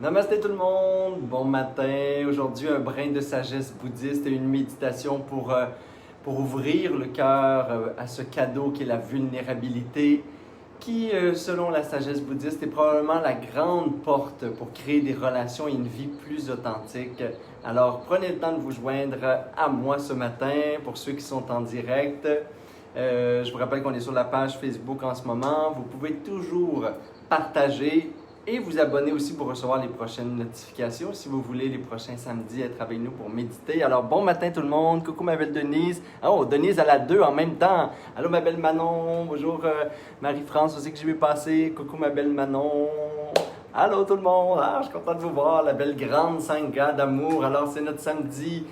Namasté tout le monde, bon matin. Aujourd'hui, un brin de sagesse bouddhiste et une méditation pour ouvrir le cœur à ce cadeau qui est la vulnérabilité, qui, selon la sagesse bouddhiste, est probablement la grande porte pour créer des relations et une vie plus authentique. Alors, prenez le temps de vous joindre à moi ce matin pour ceux qui sont en direct. Je vous rappelle qu'on est sur la page Facebook en ce moment. Vous pouvez toujours partager et vous abonner aussi pour recevoir les prochaines notifications si vous voulez les prochains samedis être avec nous pour méditer. Alors, bon matin tout le monde. Coucou ma belle Denise. Oh, Denise à la 2 en même temps. Allô ma belle Manon. Bonjour Marie-France aussi que j'ai vu passer. Coucou ma belle Manon. Allô tout le monde. Ah, je suis content de vous voir. La belle grande Sangha d'amour. Alors, c'est notre samedi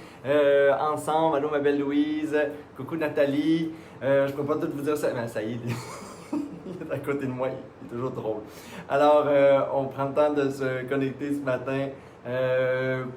ensemble. Allô ma belle Louise. Coucou Nathalie. Je ne peux pas tout vous dire ça. Mais ça y est. Il est à côté de moi, il est toujours drôle. Alors, on prend le temps de se connecter ce matin.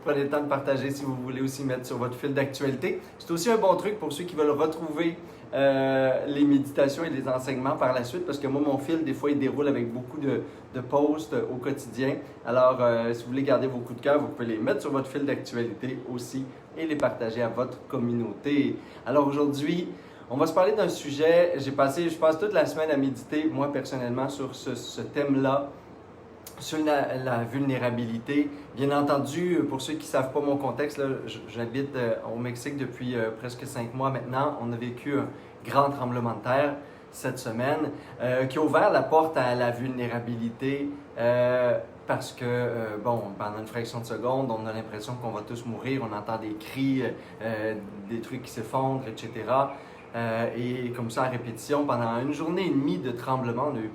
Prenez le temps de partager si vous voulez aussi mettre sur votre fil d'actualité. C'est aussi un bon truc pour ceux qui veulent retrouver les méditations et les enseignements par la suite, parce que moi, mon fil, des fois, il déroule avec beaucoup de posts au quotidien. Alors, si vous voulez garder vos coups de cœur, vous pouvez les mettre sur votre fil d'actualité aussi et les partager à votre communauté. Alors aujourd'hui, on va se parler d'un sujet. Je passe toute la semaine à méditer, moi personnellement, sur ce thème-là, sur la vulnérabilité. Bien entendu, pour ceux qui ne savent pas mon contexte, là, j'habite au Mexique depuis presque 5 mois maintenant. On a vécu un grand tremblement de terre cette semaine qui a ouvert la porte à la vulnérabilité parce que, pendant une fraction de seconde, on a l'impression qu'on va tous mourir. On entend des cris, des trucs qui s'effondrent, etc. Et comme ça, à répétition, pendant une journée et demie de tremblement, on a eu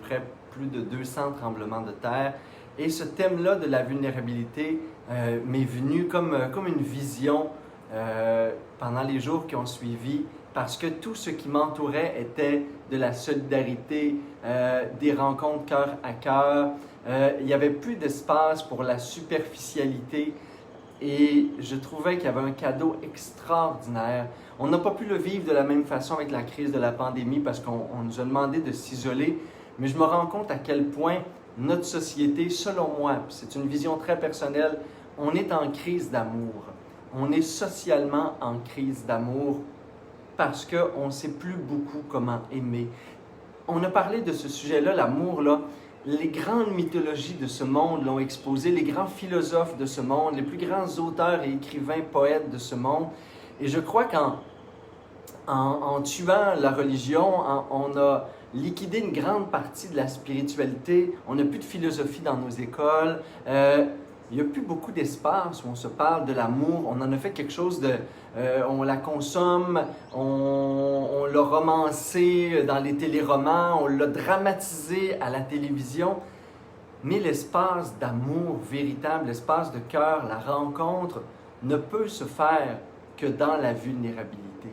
plus de 200 tremblements de terre. Et ce thème-là de la vulnérabilité m'est venu comme une vision pendant les jours qui ont suivi, parce que tout ce qui m'entourait était de la solidarité, des rencontres cœur à cœur. Il n'y avait plus d'espace pour la superficialité. Et je trouvais qu'il y avait un cadeau extraordinaire. On n'a pas pu le vivre de la même façon avec la crise de la pandémie parce qu'on nous a demandé de s'isoler. Mais je me rends compte à quel point notre société, selon moi, c'est une vision très personnelle, on est en crise d'amour. On est socialement en crise d'amour parce qu'on ne sait plus beaucoup comment aimer. On a parlé de ce sujet-là, l'amour, là. Les grandes mythologies de ce monde l'ont exposé, les grands philosophes de ce monde, les plus grands auteurs et écrivains, poètes de ce monde. Et je crois qu'en tuant la religion, on a liquidé une grande partie de la spiritualité. On n'a plus de philosophie dans nos écoles. Il n'y a plus beaucoup d'espace où on se parle de l'amour. On en a fait quelque chose de... on la consomme, on l'a romancé dans les téléromans, on l'a dramatisé à la télévision. Mais l'espace d'amour véritable, l'espace de cœur, la rencontre, ne peut se faire que dans la vulnérabilité.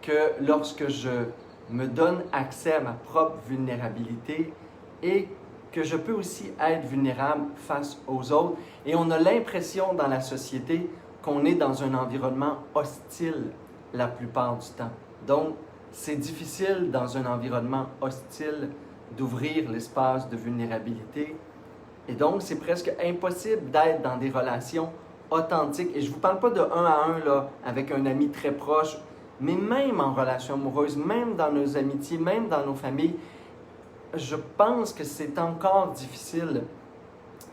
Que lorsque je me donne accès à ma propre vulnérabilité et que je peux aussi être vulnérable face aux autres. Et on a l'impression dans la société qu'on est dans un environnement hostile la plupart du temps. Donc, c'est difficile dans un environnement hostile d'ouvrir l'espace de vulnérabilité. Et donc, c'est presque impossible d'être dans des relations authentiques. Et je ne vous parle pas de un à un là, avec un ami très proche, mais même en relation amoureuse, même dans nos amitiés, même dans nos familles, je pense que c'est encore difficile,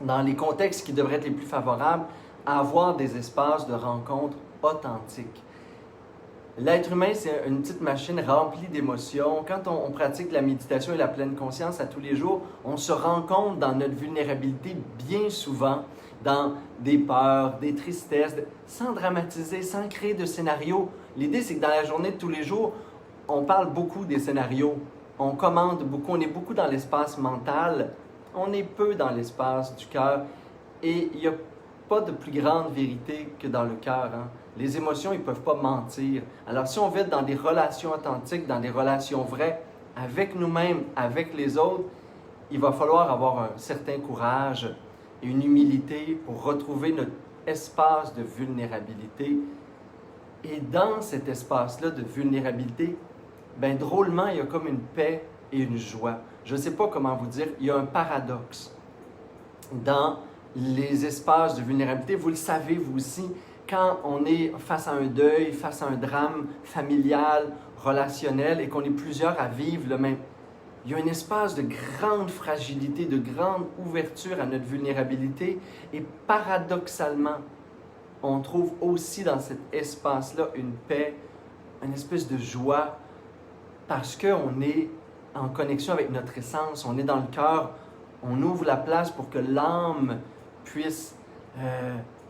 dans les contextes qui devraient être les plus favorables, à avoir des espaces de rencontre authentiques. L'être humain, c'est une petite machine remplie d'émotions. Quand on pratique la méditation et la pleine conscience à tous les jours, on se rend compte dans notre vulnérabilité bien souvent, dans des peurs, des tristesses, sans dramatiser, sans créer de scénario. L'idée, c'est que dans la journée de tous les jours, on parle beaucoup des scénarios. On commande beaucoup, on est beaucoup dans l'espace mental, on est peu dans l'espace du cœur. Et il n'y a pas de plus grande vérité que dans le cœur. Les émotions, ils ne peuvent pas mentir. Alors si on veut être dans des relations authentiques, dans des relations vraies, avec nous-mêmes, avec les autres, il va falloir avoir un certain courage et une humilité pour retrouver notre espace de vulnérabilité. Et dans cet espace-là de vulnérabilité, drôlement, il y a comme une paix et une joie. Je ne sais pas comment vous dire, il y a un paradoxe dans les espaces de vulnérabilité. Vous le savez, vous aussi, quand on est face à un deuil, face à un drame familial, relationnel, et qu'on est plusieurs à vivre le même, il y a un espace de grande fragilité, de grande ouverture à notre vulnérabilité, et paradoxalement, on trouve aussi dans cet espace-là une paix, une espèce de joie, parce qu'on est en connexion avec notre essence, on est dans le cœur, on ouvre la place pour que l'âme puisse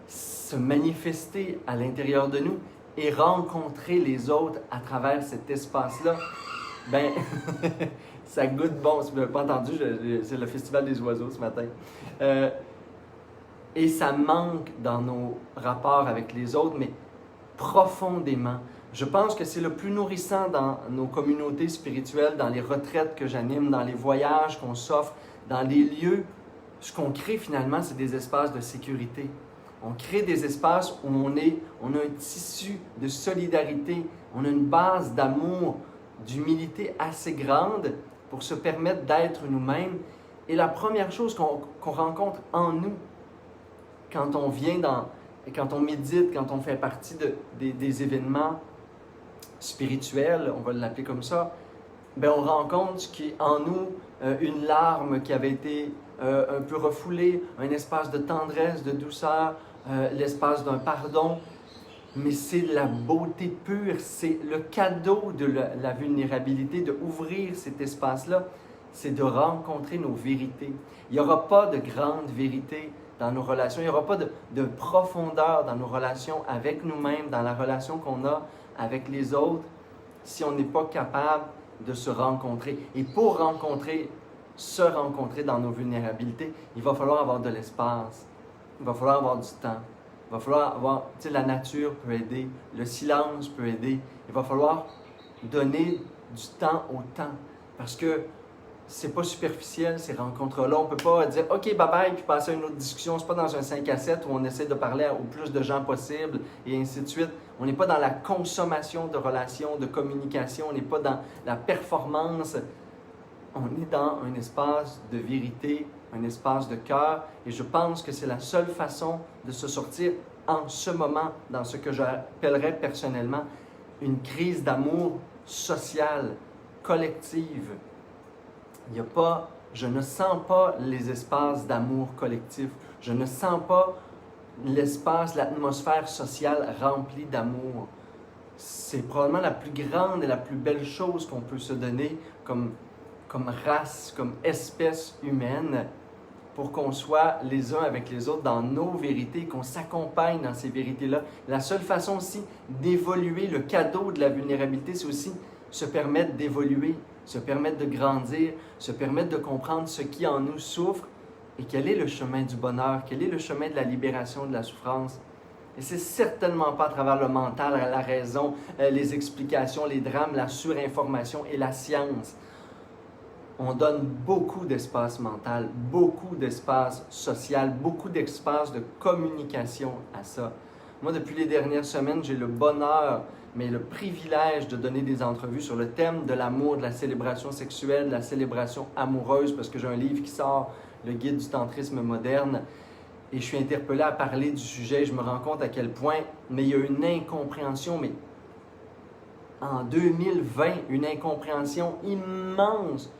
se manifester à l'intérieur de nous et rencontrer les autres à travers cet espace-là. Ben, ça goûte bon. Si vous n'avez pas entendu, c'est le Festival des oiseaux ce matin. Et ça manque dans nos rapports avec les autres, mais profondément. Je pense que c'est le plus nourrissant dans nos communautés spirituelles, dans les retraites que j'anime, dans les voyages qu'on s'offre, dans les lieux. Ce qu'on crée finalement, c'est des espaces de sécurité. On crée des espaces où on a un tissu de solidarité, on a une base d'amour, d'humilité assez grande pour se permettre d'être nous-mêmes. Et la première chose qu'on rencontre en nous, quand on vient quand on médite, quand on fait partie des événements spirituels, on va l'appeler comme ça, bien, on rencontre ce qui est en nous, une larme qui avait été un peu refoulée, un espace de tendresse, de douceur, l'espace d'un pardon. Mais c'est la beauté pure, c'est le cadeau de la vulnérabilité, de ouvrir cet espace-là, c'est de rencontrer nos vérités. Il n'y aura pas de grande vérité dans nos relations, il n'y aura pas de profondeur dans nos relations avec nous-mêmes, dans la relation qu'on a avec les autres, si on n'est pas capable de se rencontrer. Et pour se rencontrer dans nos vulnérabilités, il va falloir avoir de l'espace, il va falloir avoir du temps. Il va falloir avoir, la nature peut aider, le silence peut aider. Il va falloir donner du temps au temps. Parce que c'est pas superficiel, ces rencontres-là. On ne peut pas dire « OK, bye-bye » puis passer à une autre discussion. C'est pas dans un 5 à 7 où on essaie de parler au plus de gens possible et ainsi de suite. On n'est pas dans la consommation de relations, de communication. On n'est pas dans la performance. On est dans un espace de vérité, un espace de cœur. Et je pense que c'est la seule façon de se sortir en ce moment, dans ce que j'appellerais personnellement une crise d'amour sociale, collective. Je ne sens pas les espaces d'amour collectif. Je ne sens pas l'espace, l'atmosphère sociale remplie d'amour. C'est probablement la plus grande et la plus belle chose qu'on peut se donner comme race, comme espèce humaine, pour qu'on soit les uns avec les autres dans nos vérités, qu'on s'accompagne dans ces vérités-là. La seule façon aussi d'évoluer, le cadeau de la vulnérabilité, c'est aussi se permettre d'évoluer, se permettre de grandir, se permettre de comprendre ce qui en nous souffre et quel est le chemin du bonheur, quel est le chemin de la libération de la souffrance. Et c'est certainement pas à travers le mental, la raison, les explications, les drames, la surinformation et la science. On donne beaucoup d'espace mental, beaucoup d'espace social, beaucoup d'espace de communication à ça. Moi, depuis les dernières semaines, j'ai le bonheur, mais le privilège de donner des entrevues sur le thème de l'amour, de la célébration sexuelle, de la célébration amoureuse, parce que j'ai un livre qui sort, le guide du tantrisme moderne, et je suis interpellé à parler du sujet. Je me rends compte à quel point, mais il y a une incompréhension, mais en 2020, une incompréhension immense.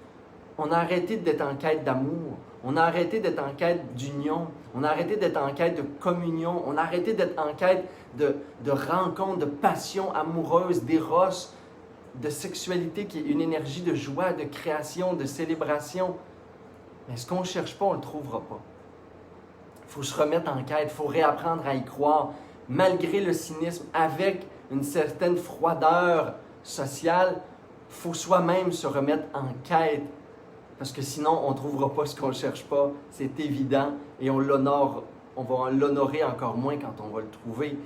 On a arrêté d'être en quête d'amour, on a arrêté d'être en quête d'union, on a arrêté d'être en quête de communion, on a arrêté d'être en quête de rencontre, de passion amoureuse, d'éros, de sexualité qui est une énergie de joie, de création, de célébration. Mais ce qu'on ne cherche pas, on ne le trouvera pas. Il faut se remettre en quête, il faut réapprendre à y croire, malgré le cynisme, avec une certaine froideur sociale, il faut soi-même se remettre en quête. Parce que sinon, on ne trouvera pas ce qu'on ne cherche pas, c'est évident, et on va l'honorer encore moins quand on va le trouver. Il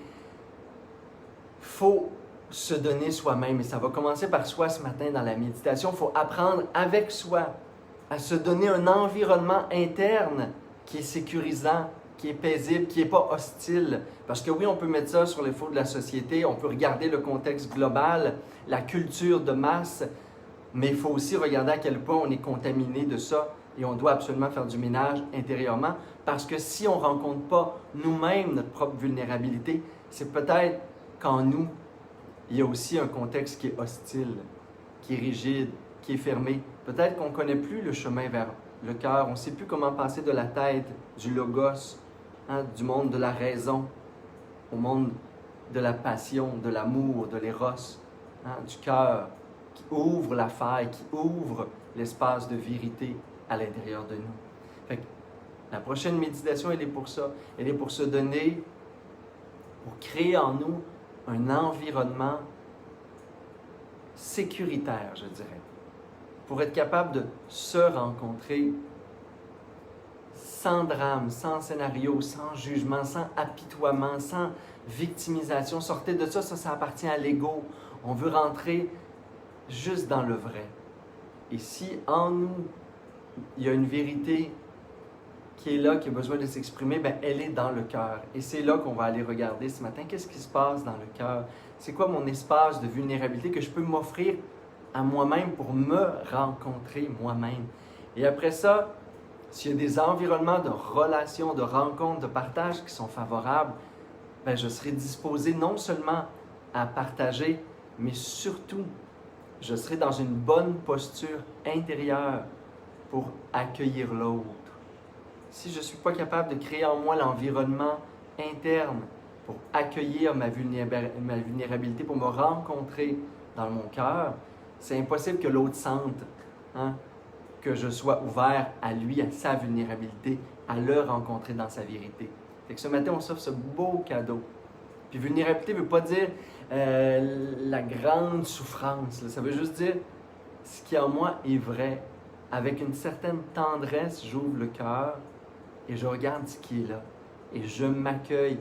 faut se donner soi-même, et ça va commencer par soi ce matin dans la méditation. Il faut apprendre avec soi à se donner un environnement interne qui est sécurisant, qui est paisible, qui n'est pas hostile. Parce que oui, on peut mettre ça sur les faux de la société, on peut regarder le contexte global, la culture de masse, mais il faut aussi regarder à quel point on est contaminé de ça et on doit absolument faire du ménage intérieurement Parce que si on ne rencontre pas nous-mêmes notre propre vulnérabilité, c'est peut-être qu'en nous, il y a aussi un contexte qui est hostile, qui est rigide, qui est fermé. Peut-être qu'on ne connaît plus le chemin vers le cœur, on ne sait plus comment passer de la tête, du logos, hein, du monde de la raison, au monde de la passion, de l'amour, de l'éros, hein, du cœur, qui ouvre la faille, qui ouvre l'espace de vérité à l'intérieur de nous. Fait que la prochaine méditation, elle est pour ça. Elle est pour se donner, pour créer en nous un environnement sécuritaire, je dirais, pour être capable de se rencontrer sans drame, sans scénario, sans jugement, sans apitoiement, sans victimisation. Sortez de ça, ça appartient à l'ego. On veut rentrer juste dans le vrai. Et si en nous, il y a une vérité qui est là, qui a besoin de s'exprimer, bien, elle est dans le cœur. Et c'est là qu'on va aller regarder ce matin. Qu'est-ce qui se passe dans le cœur? C'est quoi mon espace de vulnérabilité que je peux m'offrir à moi-même pour me rencontrer moi-même? Et après ça, s'il y a des environnements de relations, de rencontres, de partage qui sont favorables, bien, je serai disposé non seulement à partager, mais surtout, je serai dans une bonne posture intérieure pour accueillir l'autre. Si je ne suis pas capable de créer en moi l'environnement interne pour accueillir ma vulnérabilité, pour me rencontrer dans mon cœur, c'est impossible que l'autre sente, hein, que je sois ouvert à lui, à sa vulnérabilité, à le rencontrer dans sa vérité. Fait que ce matin, on s'offre ce beau cadeau. Puis vulnérabilité ne veut pas dire la grande souffrance. Là. Ça veut juste dire ce qui en moi est vrai. Avec une certaine tendresse, j'ouvre le cœur et je regarde ce qui est là. Et je m'accueille.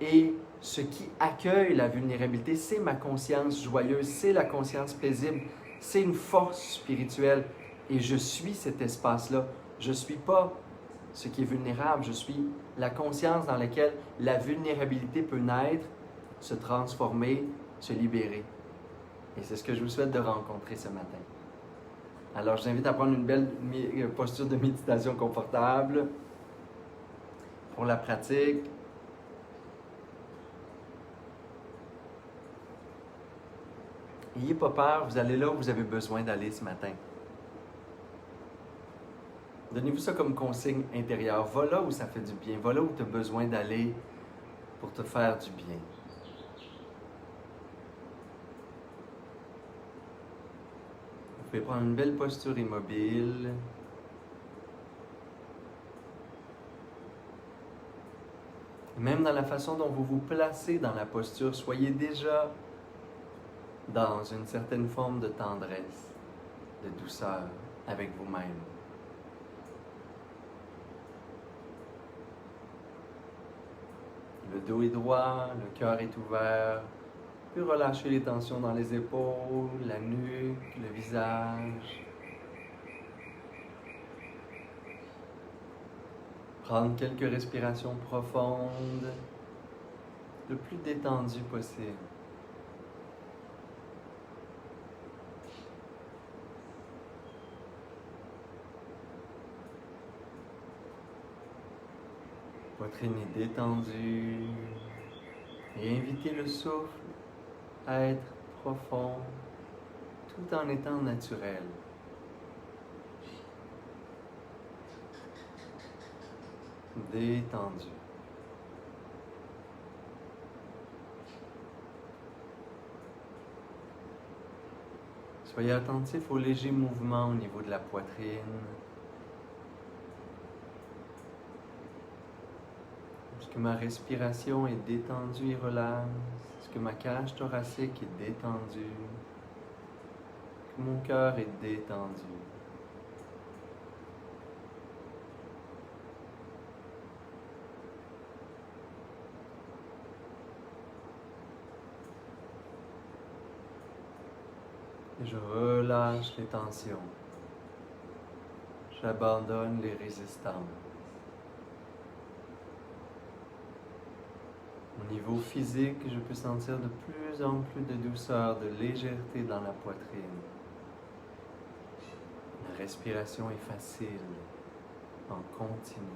Et ce qui accueille la vulnérabilité, c'est ma conscience joyeuse, c'est la conscience paisible, c'est une force spirituelle. Et je suis cet espace-là. Je ne suis pas ce qui est vulnérable, je suis la conscience dans laquelle la vulnérabilité peut naître, se transformer, se libérer. Et c'est ce que je vous souhaite de rencontrer ce matin. Alors, je vous invite à prendre une belle posture de méditation confortable pour la pratique. N'ayez pas peur, vous allez là où vous avez besoin d'aller ce matin. Donnez-vous ça comme consigne intérieure. Va là où ça fait du bien. Va là où tu as besoin d'aller pour te faire du bien. Vous pouvez prendre une belle posture immobile. Même dans la façon dont vous vous placez dans la posture, soyez déjà dans une certaine forme de tendresse, de douceur avec vous-même. Le dos est droit, le cœur est ouvert. Puis relâchez les tensions dans les épaules, la nuque, le visage. Prendre quelques respirations profondes, le plus détendu possible. Poitrine est détendue. Et invitez le souffle à être profond tout en étant naturel. Détendu. Soyez attentif aux légers mouvements au niveau de la poitrine. Est-ce que ma respiration est détendue et relaxe? Est-ce que ma cage thoracique est détendue? Est-ce que mon cœur est détendu? Et je relâche les tensions. J'abandonne les résistances. Au niveau physique, je peux sentir de plus en plus de douceur, de légèreté dans la poitrine. La respiration est facile, en continu.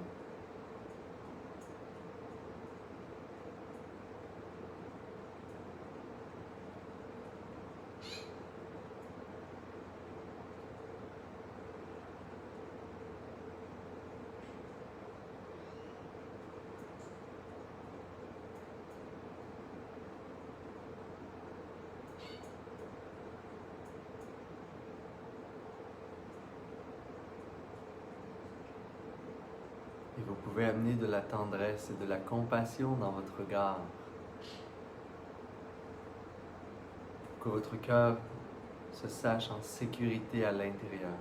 pouvez amener de la tendresse et de la compassion dans votre regard. Que votre cœur se sache en sécurité à l'intérieur.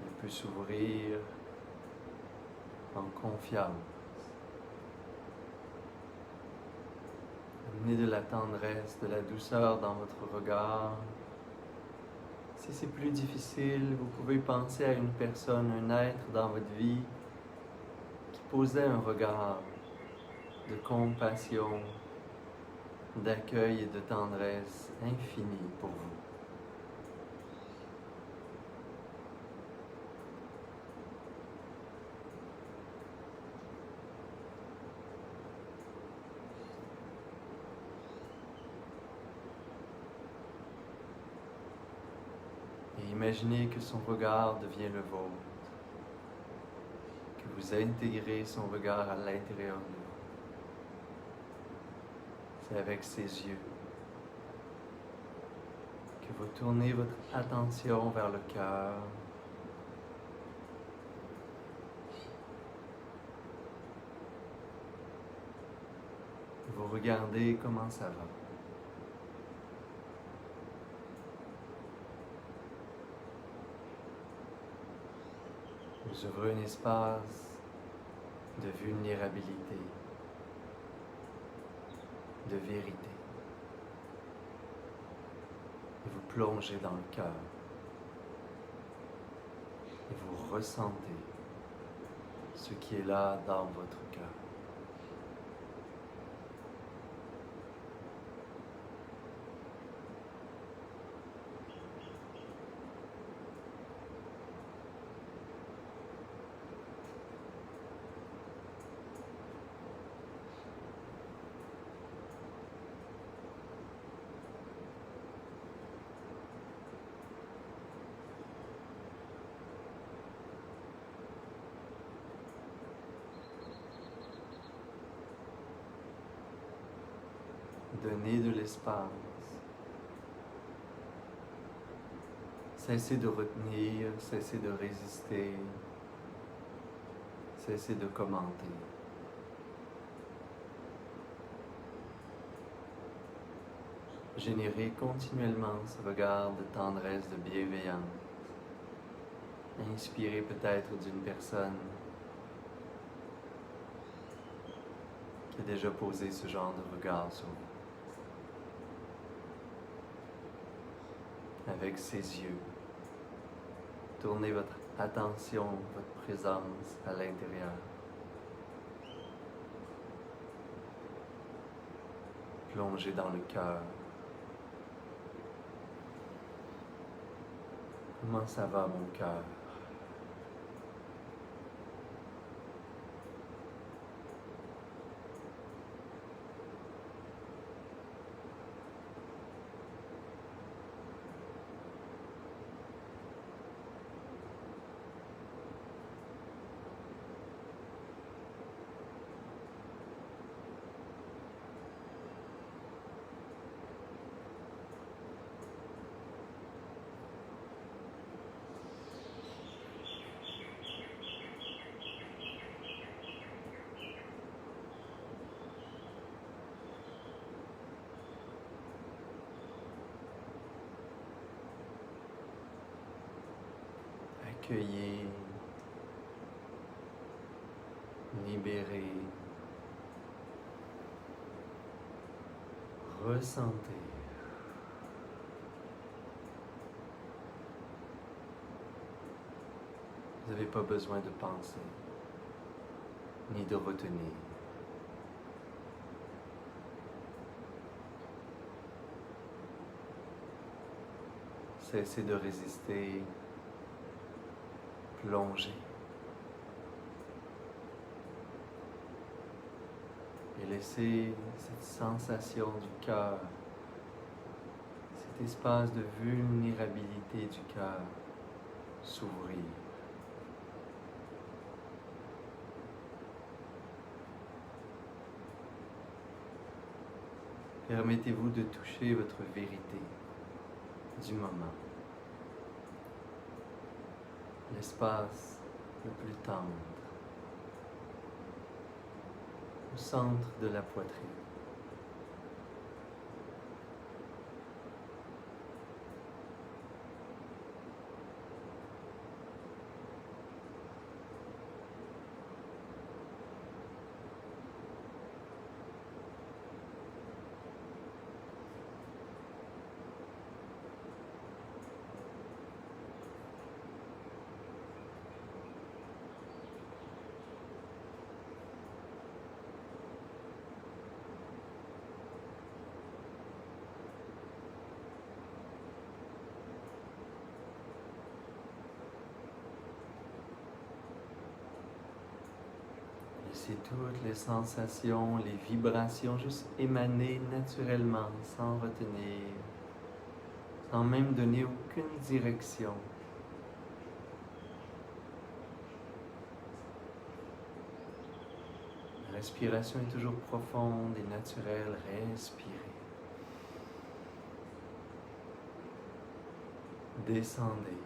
Il peut s'ouvrir en confiance. Amenez de la tendresse, de la douceur dans votre regard. Si c'est plus difficile, vous pouvez penser à une personne, un être dans votre vie qui posait un regard de compassion, d'accueil et de tendresse infinie pour vous. Et imaginez que son regard devient le vôtre, que vous intégrez son regard à l'intérieur de vous. C'est avec ses yeux que vous tournez votre attention vers le cœur. Vous regardez comment ça va. Vous ouvrez un espace de vulnérabilité, de vérité. Et vous plongez dans le cœur. Et vous ressentez ce qui est là dans votre cœur. Donnez de l'espace. Cessez de retenir, cessez de résister, cessez de commenter. Générez continuellement ce regard de tendresse, de bienveillance. Inspirez peut-être d'une personne qui a déjà posé ce genre de regard sur vous. Avec ses yeux, tournez votre attention, votre présence à l'intérieur. Plongez dans le cœur. Comment ça va, mon cœur? Accueillez, libérez, ressentez. Vous n'avez pas besoin de penser, ni de retenir. Cessez de résister. Plongez et laissez cette sensation du cœur, cet espace de vulnérabilité du cœur s'ouvrir. Permettez-vous de toucher votre vérité du moment. L'espace le plus tendre, au centre de la poitrine. Laissez toutes les sensations, les vibrations juste émaner naturellement, sans retenir, sans même donner aucune direction. La respiration est toujours profonde et naturelle. Respirez. Descendez.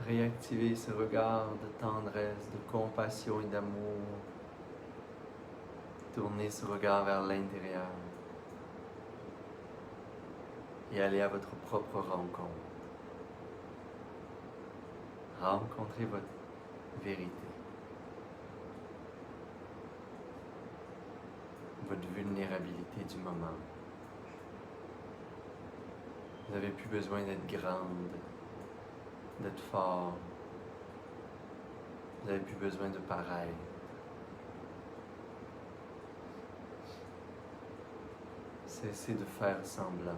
Réactivez ce regard de tendresse, de compassion et d'amour. Tournez ce regard vers l'intérieur et allez à votre propre rencontre. Rencontrez votre vérité, votre vulnérabilité du moment. Vous n'avez plus besoin d'être grande, d'être fort. Vous n'avez plus besoin de paraître. Cessez de faire semblant.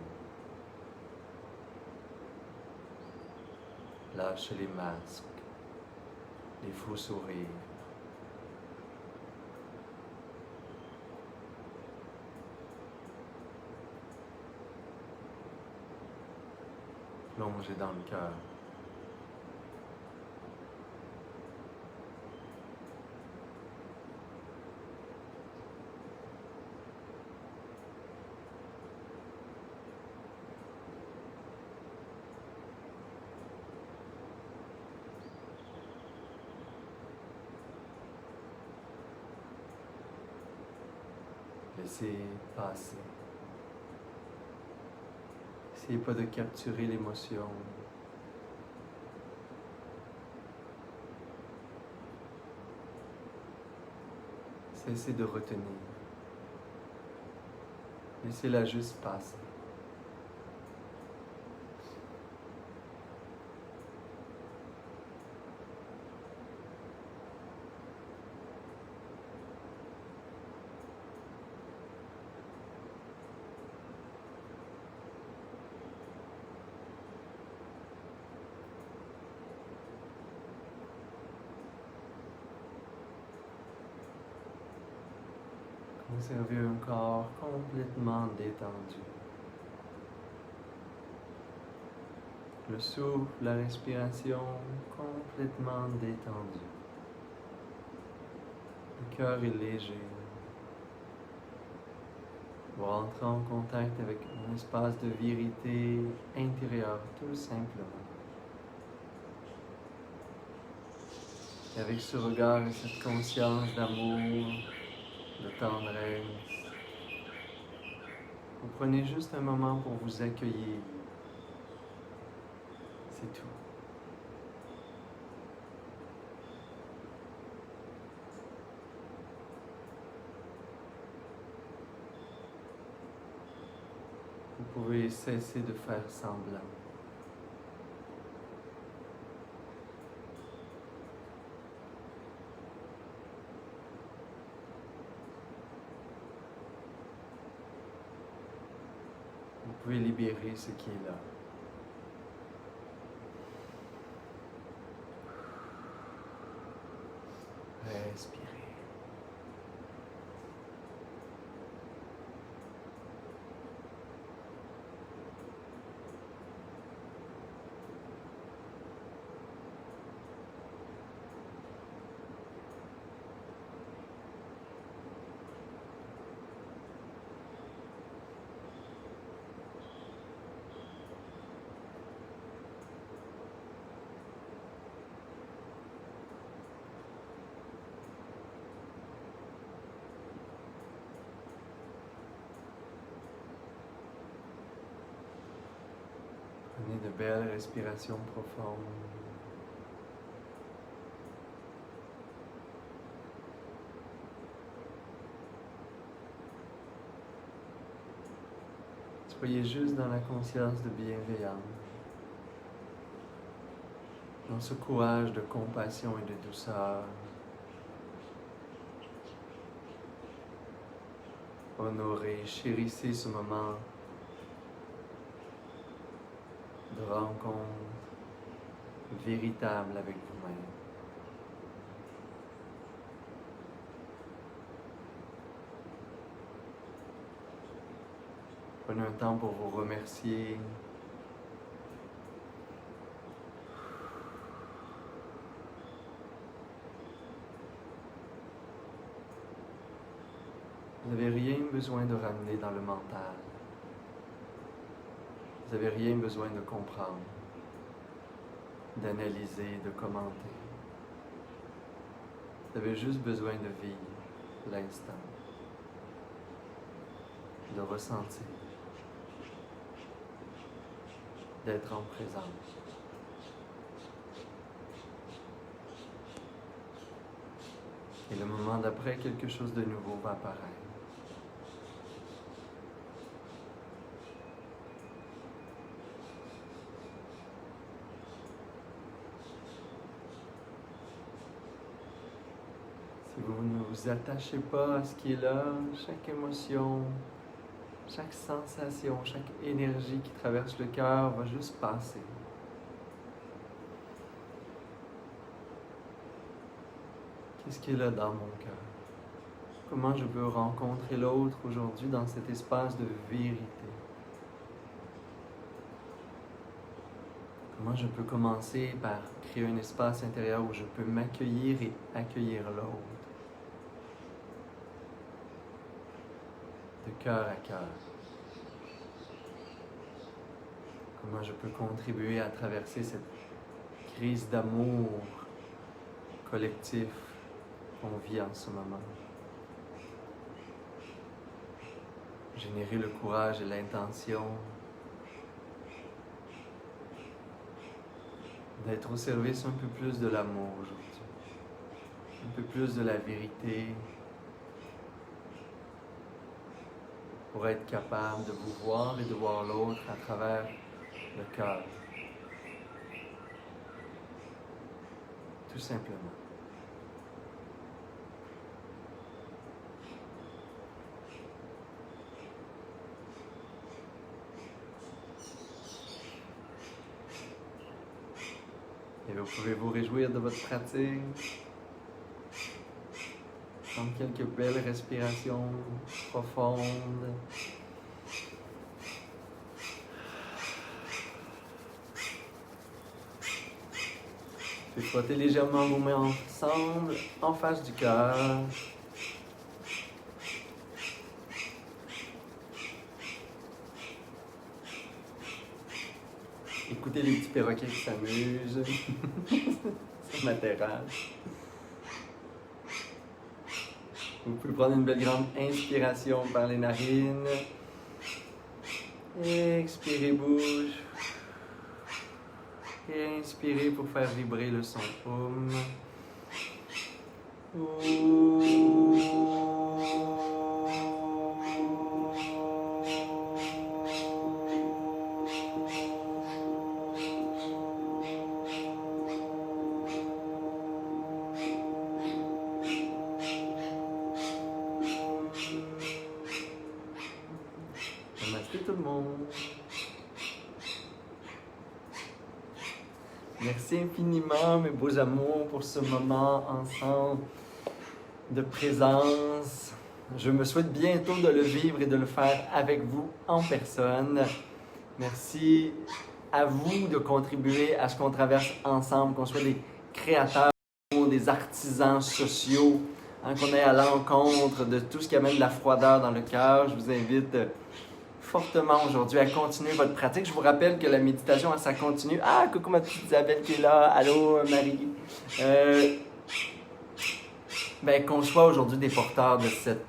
Lâchez les masques, les faux sourires. Plongez dans le cœur. Laissez passer. Essayez pas de capturer l'émotion. Cessez de retenir. Laissez-la juste passer. Conservez un corps complètement détendu. Le souffle, la respiration complètement détendu. Le cœur est léger. Vous rentrez en contact avec un espace de vérité intérieure, tout simplement. Et avec ce regard et cette conscience d'amour, de tendresse, vous prenez juste un moment pour vous accueillir. C'est tout. Vous pouvez cesser de faire semblant. Vous pouvez libérer ce qui est là. Respirez. de belles respirations profondes. Soyez juste dans la conscience de bienveillance, dans ce courage de compassion et de douceur. Honorez, chérissez ce moment de rencontre véritable avec vous-même. Prenez un temps pour vous remercier. Vous n'avez rien besoin de ramener dans le mental. Vous n'avez rien besoin de comprendre, d'analyser, de commenter. Vous avez juste besoin de vivre l'instant, de ressentir, d'être en présence. Et le moment d'après, quelque chose de nouveau va apparaître. Si vous ne vous attachez pas à ce qui est là, chaque émotion, chaque sensation, chaque énergie qui traverse le cœur va juste passer. Qu'est-ce qui est là dans mon cœur? Comment je peux rencontrer l'autre aujourd'hui dans cet espace de vérité? Comment je peux commencer par créer un espace intérieur où je peux m'accueillir et accueillir l'autre? De cœur à cœur. Comment je peux contribuer à traverser cette crise d'amour collectif qu'on vit en ce moment. Générer le courage et l'intention d'être au service un peu plus de l'amour aujourd'hui, un peu plus de la vérité, pour être capable de vous voir et de voir l'autre à travers le cœur. Tout simplement. Et vous pouvez vous réjouir de votre pratique. Prendre quelques belles respirations profondes. Puis frottez légèrement vos mains ensemble, en face du cœur. Écoutez les petits perroquets qui s'amusent sur ma terrasse. Vous pouvez prendre une belle grande inspiration par les narines. Expirez bouche. Et inspirez pour faire vibrer le son Om. Namasté tout le monde. Merci infiniment, mes beaux amours, pour ce moment ensemble de présence. Je me souhaite bientôt de le vivre et de le faire avec vous en personne. Merci à vous de contribuer à ce qu'on traverse ensemble, qu'on soit des créateurs, des artisans sociaux, qu'on aille à l'encontre de tout ce qui amène de la froideur dans le cœur. Je vous invite fortement aujourd'hui à continuer votre pratique. Je vous rappelle que la méditation, ça continue. Ah, coucou ma petite Isabelle qui est là. Allô Marie. Qu'on soit aujourd'hui des porteurs de cette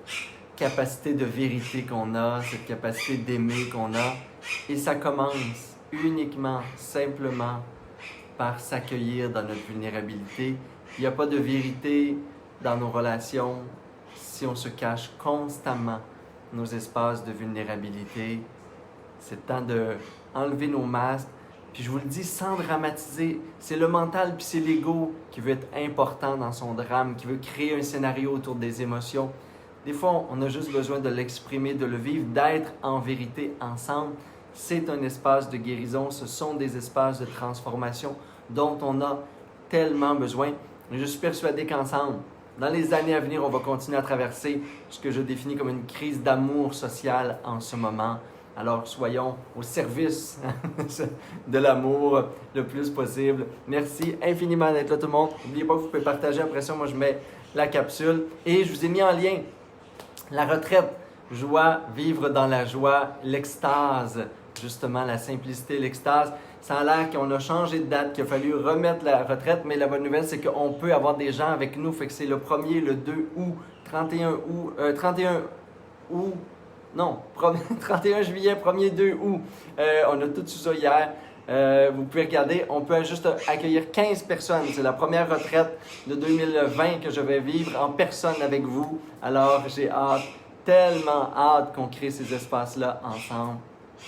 capacité de vérité qu'on a, cette capacité d'aimer qu'on a. Et ça commence uniquement, simplement par s'accueillir dans notre vulnérabilité. Il n'y a pas de vérité dans nos relations si on se cache constamment nos espaces de vulnérabilité. C'est temps d'enlever nos masques. Puis je vous le dis sans dramatiser, c'est le mental puis c'est l'ego qui veut être important dans son drame, qui veut créer un scénario autour des émotions. Des fois, on a juste besoin de l'exprimer, de le vivre, d'être en vérité ensemble. C'est un espace de guérison, ce sont des espaces de transformation dont on a tellement besoin. Et je suis persuadé qu'ensemble, dans les années à venir, on va continuer à traverser ce que je définis comme une crise d'amour social en ce moment. Alors, soyons au service de l'amour le plus possible. Merci infiniment d'être là, tout le monde. N'oubliez pas que vous pouvez partager. Après ça, moi, je mets la capsule. Et je vous ai mis en lien la retraite. Joie, vivre dans la joie, l'extase. Justement, la simplicité, l'extase. Ça a l'air qu'on a changé de date, qu'il a fallu remettre la retraite. Mais la bonne nouvelle, c'est qu'on peut avoir des gens avec nous. Fait que c'est le 1er, le 2 août, 31 août. Non, 31 juillet, 1er, 2 août. On a tout su ça hier. Vous pouvez regarder, on peut juste accueillir 15 personnes. C'est la première retraite de 2020 que je vais vivre en personne avec vous. Alors, j'ai hâte, tellement hâte qu'on crée ces espaces-là ensemble.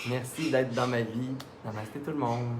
Merci d'être dans ma vie. Namasté tout le monde.